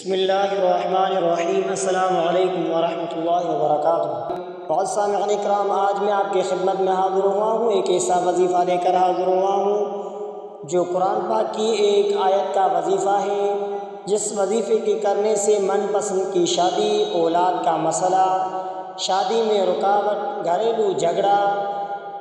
بسم اللہ الرحمن الرحیم۔ السلام علیکم ورحمۃ اللہ وبرکاتہ۔ معزز سامعین اکرام، آج میں آپ کی خدمت میں حاضر ہوا ہوں، ایک ایسا وظیفہ لے کر حاضر ہوا ہوں جو قرآن پاک کی ایک آیت کا وظیفہ ہے، جس وظیفے کے کرنے سے من پسند کی شادی، اولاد کا مسئلہ، شادی میں رکاوٹ، گھریلو جھگڑا،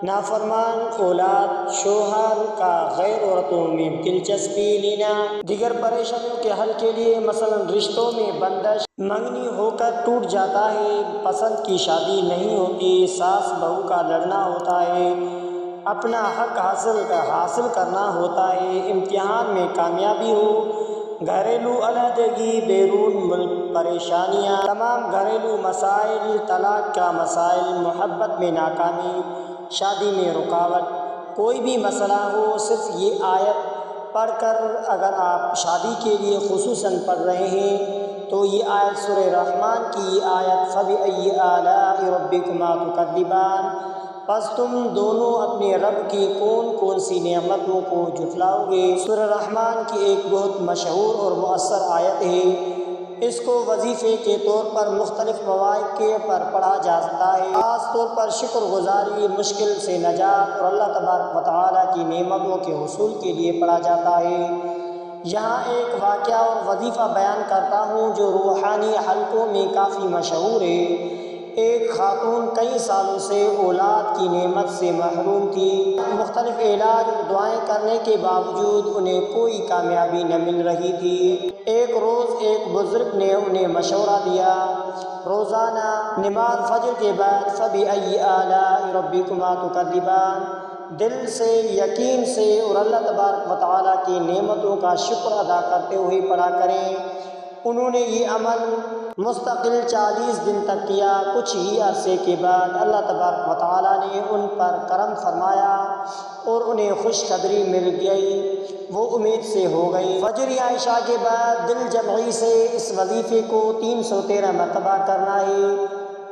نافرمان اولاد، شوہر کا غیر عورتوں میں دلچسپی لینا، دیگر پریشانیوں کے حل کے لیے مثلا رشتوں میں بندش منگنی ہو کر ٹوٹ جاتا ہے، پسند کی شادی نہیں ہوتی، ساس بہو کا لڑنا ہوتا ہے، اپنا حق حاصل کرنا ہوتا ہے، امتحان میں کامیابی ہو، گھریلو علیحدگی، بیرون ملک پریشانیاں، تمام گھریلو مسائل، طلاق کا مسائل، محبت میں ناکامی، شادی میں رکاوٹ، کوئی بھی مسئلہ ہو، صرف یہ آیت پڑھ کر اگر آپ شادی کے لیے خصوصاً پڑھ رہے ہیں تو یہ آیت سورہ رحمان کی یہ آیت فَبِأَيِّ آلَاءِ رَبِّكُمَا تُكَذِّبَانِ، پس تم دونوں اپنے رب کی کون کون سی نعمتوں کو جھٹلاؤ گے۔ سورہ رحمان کی ایک بہت مشہور اور مؤثر آیت ہے، اس کو وظیفے کے طور پر مختلف مواقع پر پڑھا جاتا ہے، خاص طور پر شکر گزاری، مشکل سے نجات اور اللہ تبارک و تعالیٰ کی نعمتوں کے حصول کے لیے پڑھا جاتا ہے۔ یہاں ایک واقعہ اور وظیفہ بیان کرتا ہوں جو روحانی حلقوں میں کافی مشہور ہے۔ ایک خاتون کئی سالوں سے اولاد کی نعمت سے محروم تھی، مختلف علاج اور دعائیں کرنے کے باوجود انہیں کوئی کامیابی نہ مل رہی تھی۔ ایک روز ایک بزرگ نے انہیں مشورہ دیا، روزانہ نماز فجر کے بعد فَبِأَيِّ آلَاءِ رَبِّكُمَا تُكَذِّبَانِ، دل سے، یقین سے اور اللہ تبارک و تعالیٰ کی نعمتوں کا شکر ادا کرتے ہوئے پڑھا کریں۔ انہوں نے یہ عمل مستقل 40 دن تک کیا۔ کچھ ہی عرصے کے بعد اللہ تبارک و تعالیٰ نے ان پر کرم فرمایا اور انہیں خوشخبری مل گئی، وہ امید سے ہو گئی۔ فجر یا عشاء کے بعد دل جمعی سے اس وظیفے کو 313 مرتبہ کرنا ہے۔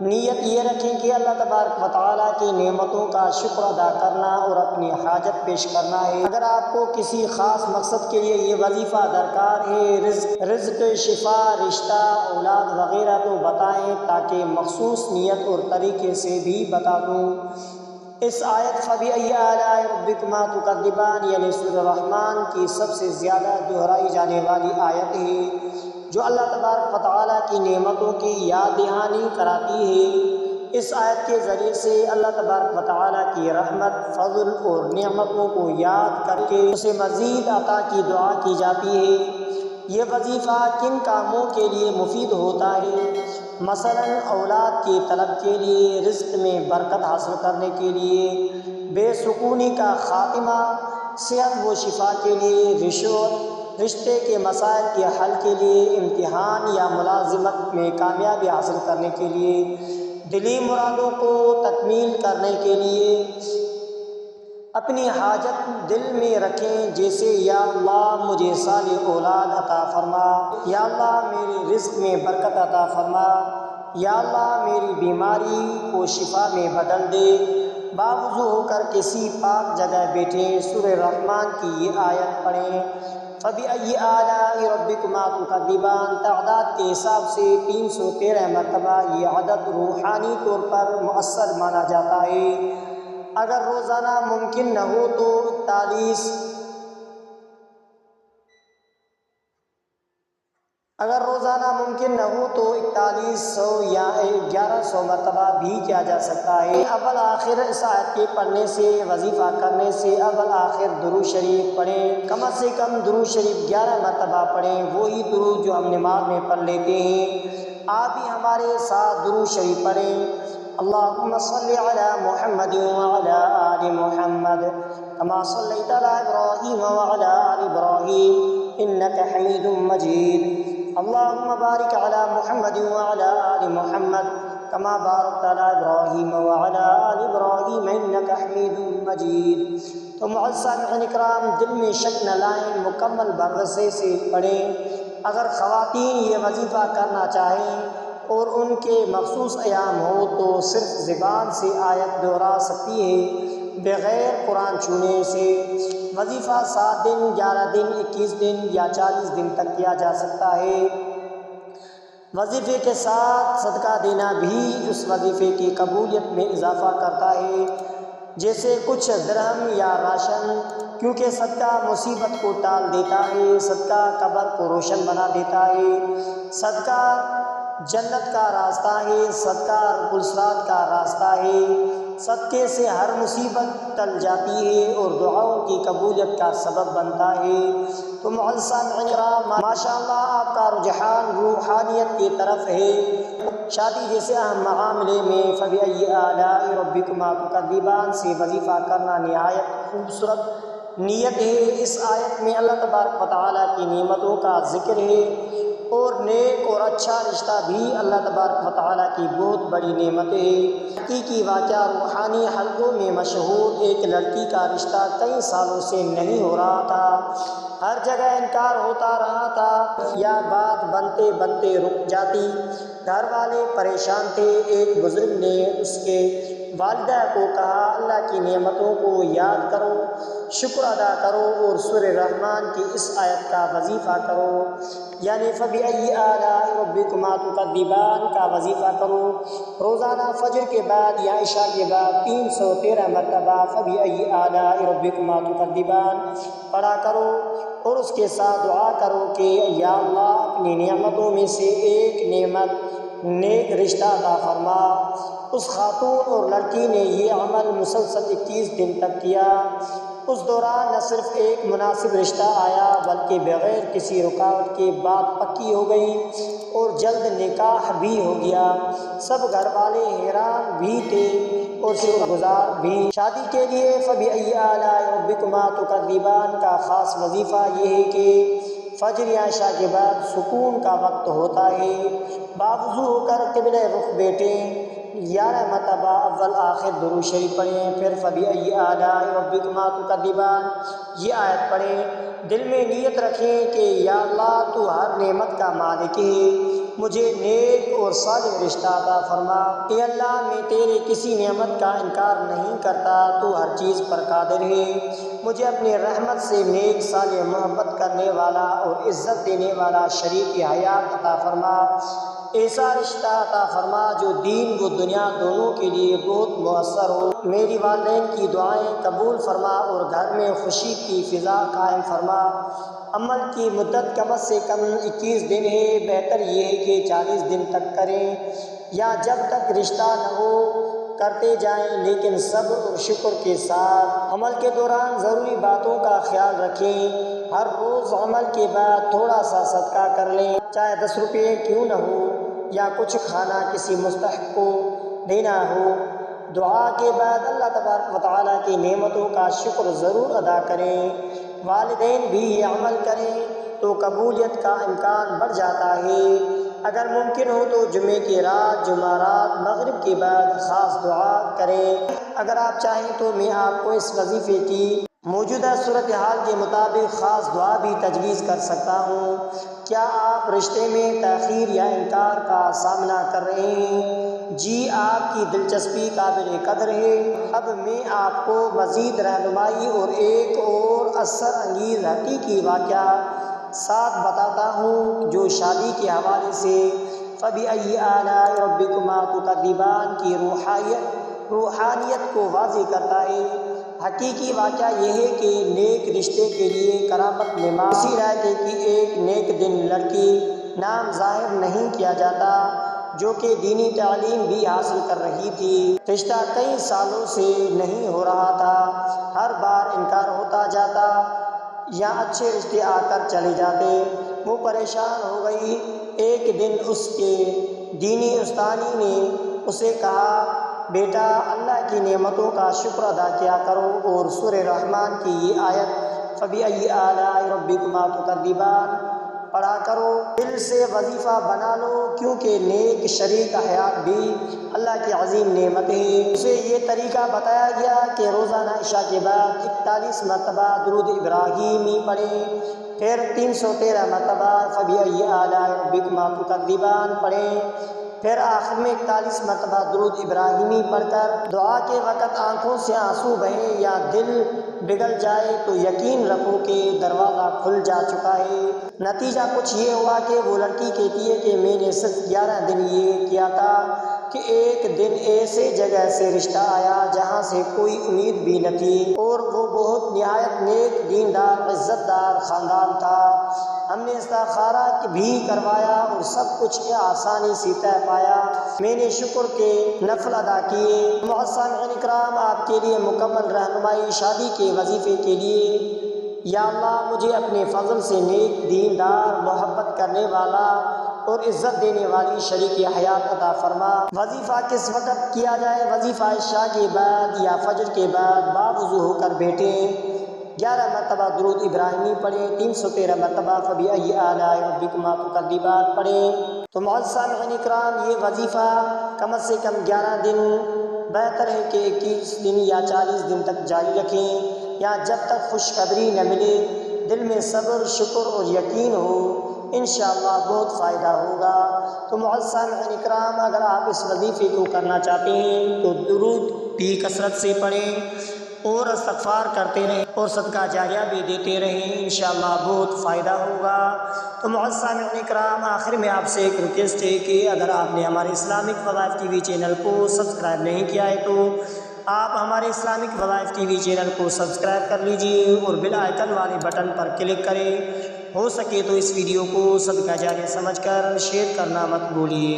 نیت یہ رکھیں کہ اللہ تبارک و تعالیٰ کی نعمتوں کا شکر ادا کرنا اور اپنی حاجت پیش کرنا ہے۔ اگر آپ کو کسی خاص مقصد کے لیے یہ وظیفہ درکار ہے، رزق، شفا، رشتہ، اولاد وغیرہ، تو بتائیں تاکہ مخصوص نیت اور طریقے سے بھی بتا دوں۔ اس آیت فَبِأَيِّ آلَاءِ رَبِّكُمَا تُكَذِّبَانِ یعنی سورہ رحمان کی سب سے زیادہ دہرائی جانے والی آیت ہے، جو اللہ تبارک و تعالیٰ کی نعمتوں کی یاد دہانی کراتی ہے۔ اس آیت کے ذریعے سے اللہ تبارک و تعالیٰ کی رحمت، فضل اور نعمتوں کو یاد کر کے اسے مزید عطا کی دعا کی جاتی ہے۔ یہ وظیفہ کن کاموں کے لیے مفید ہوتا ہے؟ مثلاً اولاد کی طلب کے لیے، رزق میں برکت حاصل کرنے کے لیے، بے سکونی کا خاتمہ، صحت و شفا کے لیے، رشتے کے مسائل کے حل کے لیے، امتحان یا ملازمت میں کامیابی حاصل کرنے کے لیے، دلی مرادوں کو تکمیل کرنے کے لیے۔ اپنی حاجت دل میں رکھیں، جیسے یا اللہ مجھے صالح اولاد عطا فرما، یا اللہ میرے رزق میں برکت عطا فرما، یا اللہ میری بیماری کو شفا میں بدل دے۔ باوضو ہو کر کسی پاک جگہ بیٹھیں، سورہ رحمان کی یہ آیت پڑھیں، فَبِأَيِّ آلَاءِ رَبِّكُمَا تُكَذِّبَانِ، تعداد کے حساب سے 313 مرتبہ۔ یہ عدد روحانی طور پر مؤثر مانا جاتا ہے۔ اگر روزانہ ممکن نہ ہو تو 4100 یا 1100 مرتبہ بھی کیا جا سکتا ہے۔ اول آخر اس آیت کے پڑھنے سے، وظیفہ کرنے سے اول آخر درود شریف پڑھیں، کم سے کم درود شریف 11 مرتبہ پڑھیں، وہی درود جو ہم نماز میں پڑھ لیتے ہیں۔ آپ بھی ہمارے ساتھ درود شریف پڑھیں، اللہم صلی علی محمد وعلی آل محمد کما صلیت علی ابراہیم وعلی آل ابراہیم انک حمید مجید، اللہم بارک علی محمد وعلی آل محمد کما بارکت علی ابراہیم وعلی آل ابراہیم انک حمید مجید۔ تو معزز سامعین اکرام، دل میں شک نہ لائیں، مکمل بھروسے سے پڑھیں۔ اگر خواتین یہ وظیفہ کرنا چاہیں اور ان کے مخصوص ایام ہو تو صرف زبان سے آیت دہرا سکتی ہے، بغیر قرآن چھونے سے۔ وظیفہ 7 دن، 11 دن، 21 دن یا 40 دن تک کیا جا سکتا ہے۔ وظیفے کے ساتھ صدقہ دینا بھی اس وظیفے کی قبولیت میں اضافہ کرتا ہے، جیسے کچھ درہم یا راشن، کیونکہ صدقہ مصیبت کو ٹال دیتا ہے، صدقہ قبر کو روشن بنا دیتا ہے، صدقہ جنت کا راستہ ہے، صدقہ رب الصراط کا راستہ ہے، صدقے سے ہر مصیبت ٹل جاتی ہے اور دعاؤں کی قبولیت کا سبب بنتا ہے۔ تو معزز سامعین کرام، ماشاء اللہ آپ کا رجحان روحانیت کی طرف ہے۔ شادی جیسے اہم معاملے میں فبأي آلاء ربكما تكذبان سے وظیفہ کرنا نہایت خوبصورت نیت ہے۔ اس آیت میں اللہ تبارک و تعالیٰ کی نعمتوں کا ذکر ہے اور نیک اور اچھا رشتہ بھی اللہ تبارک و تعالیٰ کی بہت بڑی نعمت ہے۔ حقیقی واقعہ روحانی حلقوں میں مشہور ایک لڑکی کا رشتہ کئی سالوں سے نہیں ہو رہا تھا، ہر جگہ انکار ہوتا رہا تھا یا بات بنتے بنتے رک جاتی، گھر والے پریشان تھے۔ ایک بزرگ نے اس کے والدہ کو کہا، اللہ کی نعمتوں کو یاد کرو، شکر ادا کرو اور سورہ رحمان کی اس آیت کا وظیفہ کرو، یعنی فبأي آلاء ربكما تكذبان کا وظیفہ کرو۔ روزانہ فجر کے بعد یا عشاء کے بعد 313 مرتبہ فبأي آلاء ربكما تكذبان پڑھا کرو اور اس کے ساتھ دعا کرو کہ یا اللہ اپنی نعمتوں میں سے ایک نعمت نیک رشتہ عطا فرما۔ اس خاتون اور لڑکی نے یہ عمل مسلسل 21 دن تک کیا۔ اس دوران نہ صرف ایک مناسب رشتہ آیا بلکہ بغیر کسی رکاوٹ کے بات پکی ہو گئی اور جلد نکاح بھی ہو گیا۔ سب گھر والے حیران بھی تھے اور شکر گزار بھی۔ شادی کے لیے فبأي آلاء ربكما تكذبان کا خاص وظیفہ یہ ہے کہ فجر یا عشاء کے بعد سکون کا وقت ہوتا ہے، باوضو ہو کر قبلہ رخ بیٹھیں، 11 مرتبہ اول آخر درود شریف پڑھیں، پھر فبأي آلاء ربكما تكذبان یہ آیت پڑھیں، دل میں نیت رکھیں کہ یا اللہ تو ہر نعمت کا مالک ہے، مجھے نیک اور صالح رشتہ عطا فرما۔ اے اللہ میں تیرے کسی نعمت کا انکار نہیں کرتا، تو ہر چیز پر قادر ہے، مجھے اپنی رحمت سے نیک صالح محبت کرنے والا اور عزت دینے والا شریک حیات عطا فرما، ایسا رشتہ عطا فرما جو دین و دنیا دونوں کے لیے بہت مؤثر ہو، میری والدین کی دعائیں قبول فرما اور گھر میں خوشی کی فضا قائم فرما۔ عمل کی مدت کم سے کم 21 دن ہے، بہتر یہ ہے کہ 40 دن تک کریں یا جب تک رشتہ نہ ہو کرتے جائیں، لیکن صبر اور شکر کے ساتھ۔ عمل کے دوران ضروری باتوں کا خیال رکھیں، ہر روز عمل کے بعد تھوڑا سا صدقہ کر لیں، چاہے 10 روپے کیوں نہ ہو، یا کچھ کھانا کسی مستحق کو دینا ہو۔ دعا کے بعد اللہ تبارک و تعالیٰ کی نعمتوں کا شکر ضرور ادا کریں۔ والدین بھی یہ عمل کریں تو قبولیت کا امکان بڑھ جاتا ہے۔ اگر ممکن ہو تو جمعے کی رات، جمعرات، مغرب کے بعد خاص دعا کریں۔ اگر آپ چاہیں تو میں آپ کو اس وظیفے کی موجودہ صورتحال کے مطابق خاص دعا بھی تجویز کر سکتا ہوں۔ کیا آپ رشتے میں تاخیر یا انکار کا سامنا کر رہے ہیں؟ جی، آپ کی دلچسپی قابل قدر ہے۔ اب میں آپ کو مزید رہنمائی اور ایک اور اثر انگیز حقیقی واقعہ ساتھ بتاتا ہوں جو شادی کے حوالے سے فبأي آلاء ربكما تكذبان کی روحانیت کو واضح کرتا ہے۔ حقیقی واقعہ یہ ہے کہ نیک رشتے کے لیے کرامت نماز اسی رائے تھے کہ ایک نیک دن لڑکی نام ظاہر نہیں کیا جاتا جو کہ دینی تعلیم بھی حاصل کر رہی تھی۔ رشتہ کئی سالوں سے نہیں ہو رہا تھا، ہر بار انکار ہوتا جاتا یا اچھے رشتے آ کر چلے جاتے۔ وہ پریشان ہو گئی۔ ایک دن اس کے دینی استانی نے اسے کہا، بیٹا اللہ کی نعمتوں کا شکر ادا کیا کرو اور سورہ رحمان کی یہ آیت فبأي آلاء ربكما تكذبان پڑھا کرو، دل سے وظیفہ بنا لو، کیونکہ نیک شریک حیات بھی اللہ کی عظیم نعمت ہے۔ اسے یہ طریقہ بتایا گیا کہ روزانہ عشاء کے بعد 41 مرتبہ درود ابراہیمی پڑھیں، پھر 313 مرتبہ فبأي آلاء ربكما تكذبان پڑھیں، پھر آخر میں 41 مرتبہ درود ابراہیمی پڑھ کر دعا کے وقت آنکھوں سے آنسو بہیں یا دل پگھل جائے تو یقین رکھو کہ دروازہ کھل جا چکا ہے۔ نتیجہ کچھ یہ ہوا کہ وہ لڑکی کہتی ہے کہ میں نے صرف 11 دن یہ کیا تھا کہ ایک دن ایسے جگہ سے رشتہ آیا جہاں سے کوئی امید بھی نہ تھی، اور وہ بہت نہایت نیک، دیندار، عزت دار خاندان تھا۔ ہم نے استخارہ بھی کروایا اور سب کچھ آسانی سے طے پایا۔ میں نے شکر کے نفل ادا کیے۔ معزز سامعین اکرام، آپ کے لیے مکمل رہنمائی شادی کے وظیفے کے لیے۔ یا اللہ مجھے اپنے فضل سے نیک، دیندار، محبت کرنے والا اور عزت دینے والی شریک حیات عطا فرما۔ وظیفہ کس وقت کیا جائے؟ وظیفہ عشاء کے بعد یا فجر کے بعد باوضو ہو کر بیٹھیں، 11 مرتبہ درود ابراہیمی پڑھیں، 313 مرتبہ فبأي آلاء ربكما تكذبان پڑھیں۔ تو معزز سامعین اکرام، یہ وظیفہ کم سے کم 11 دن، بہتر ہے کہ 21 دن یا 40 دن تک جاری رکھیں، یا جب تک خوشخبری نہ ملے، دل میں صبر، شکر اور یقین ہو، انشاءاللہ بہت فائدہ ہوگا۔ تو معزز سامعین اکرام، اگر آپ اس وظیفے کو کرنا چاہتے ہیں تو درود بھی کثرت سے پڑھیں اور استغفار کرتے رہیں اور صدقہ جاریہ بھی دیتے رہیں، انشاءاللہ بہت فائدہ ہوگا۔ تو معزز سامعین اکرام، آخر میں آپ سے ایک ریکویسٹ ہے کہ اگر آپ نے ہمارے اسلامک وظائف ٹی وی چینل کو سبسکرائب نہیں کیا ہے تو آپ ہمارے اسلامک وظائف ٹی وی چینل کو سبسکرائب کر لیجئے اور بیل آئیکن والے بٹن پر کلک کریں۔ ہو سکے تو اس ویڈیو کو صدقہ جاریہ سمجھ کر شیئر کرنا مت بھولیے۔